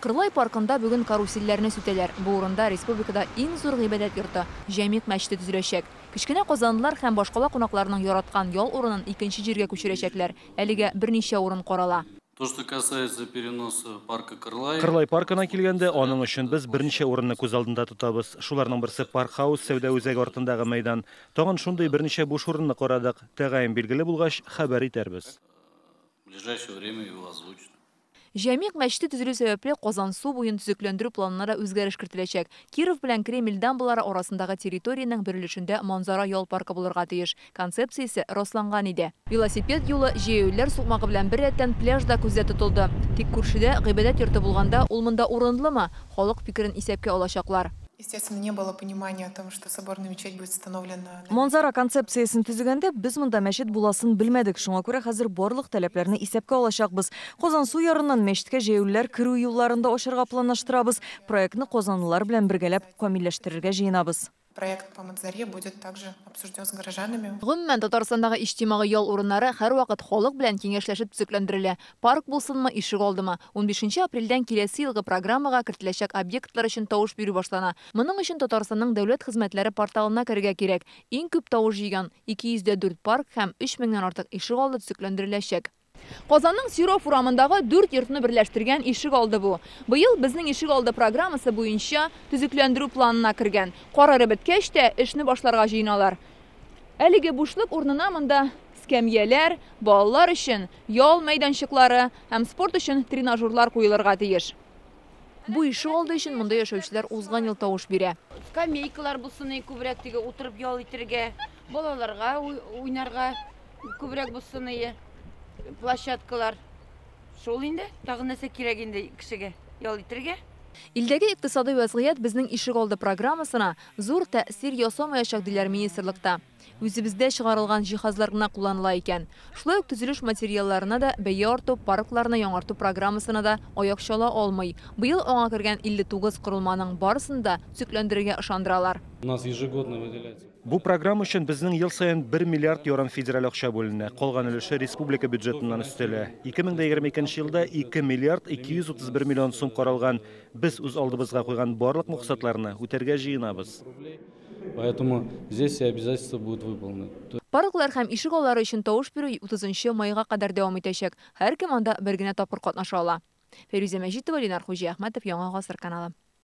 Кырлай паркында бүгін карусельләрне сүтәләр. Бу урында республикада иң зур гыйбадәт йорты Җәмигъ мәчете төзеләчәк. Кечкенә казанлылар һәм башкала кунакларның яраткан ял урынын икенче җиргә күчерәчәкләр. Әлегә берничә урын карала. То, что касается переноса парка Кырлай. Кырлай паркына килгәндә, аның өчен без берничә урынны күз алдында тотабыз. Шуларның берсе парк хаус сәүдә үзәге артындагы мәйдан. Тагын шундый берничә буш урынны карадык. Тәгаен билгеле булгач, хәбәр итәрбез. В ближайшее время его озвучат. Җәмигъ мәчете төзелү сәбәпле Казан су буен төзекләндерү планнары үзгәреш кертеләчәк. Киров белән Кремль дамбалары арасындагы территорияның берилешендә манзара ял паркы булырга тиеш. Концепциясе расланган иде. Велосипед юлы җәяүләр сукмагы белән бер рәттән пляжда күздә тотылды. Тик күршедә гыйбадәт йорты булганда, ул монда урынлымы? Халык фикерен исәпкә алачаклар. Естественно, не было понимания о том, что соборная мечеть будет установлена. Манзара концепциясын төзегәндә без монда мәчет буласын белмәдек. Шуңа күрә хәзер барлык таләпләрне исәпкә алачакбыз. Казан су ярыннан мәчеткә җәяүләр керү юлларында ашырга планлаштырабыз. Проектны казанлылар белән бергәләп камилләштерергә җыенабыз. Проект по Манзаре будет также обсужден с горожанами. Гомумән Татарстандагы иҗтимагый ял урыннары һәр вакыт халык белән киңәшләшеп төзекләндерелә. Парк булсынмы, ишек алдымы? 15 апрельдән киләсе елгы программага кертеләчәк объектлар өчен тавыш бирү башлана. Моның өчен Татарстанның дәүләт хезмәтләре порталына керергә кирәк. Иң күп тавыш җыйган 204 парк һәм 3000 артык ишек алды төзекләндереләчәк. Казанның Сиров урамындагы 4 йортны берләштергән ишек алды бу. Быел безнең ишек алды программасы буенча төзекләндерү планына кергән. Карары беткәч тә эшне башларга җыеналар. Әлеге бушлык урынына монда скамьялар, балалар өчен ял мәйданчыклары һәм спорт өчен тренажерлар куелырга тиеш. Бу ишек алды өчен монда яшәүчеләр узган ел тавыш бирә. Скамейкалар булсын, күбрәк теге утырып ял итәргә, балаларга уйнарга күбрәк булсын, площадкалар. Шул инде, тагы нәрсә кирәк инде кешегә ял итәргә. Илдәге икътисади вазгыять безнең ишек алды программасына зур тәэсир ясамаячак диләр министрлыкта. Үзебездә чыгарылган җиһазлар гына кулланыла икән. Шулай ук төзелеш материалларына да бәя арту, паркларны яңарту программасына да аяк чала алмый. Быел аңа кергән 59 корылманың барысын да төзекләндерергә ышандыралар. У нас ежегодно выделяется. Бу программа өчен безнең ел саен 1 миллиард евро федераль акча бүленә. Калган өлеше республика бюджетыннан өстәлә. 2022 елда 2 миллиард 231 миллион сум каралган. Без үз алдыбызга куйган барлык максатларны үтәргә җыенабыз. Поэтому здесь все обязательства будут выполнены. Парклар һәм ишек аллары өчен тавыш бирү 30 майга кадәр дәвам итәчәк. Һәр кем анда бер генә тапкыр катнаша ала. Фәрүзә Мәҗитова, Ленар Хуҗи Әхмәтов, Яңа Гасыр каналы.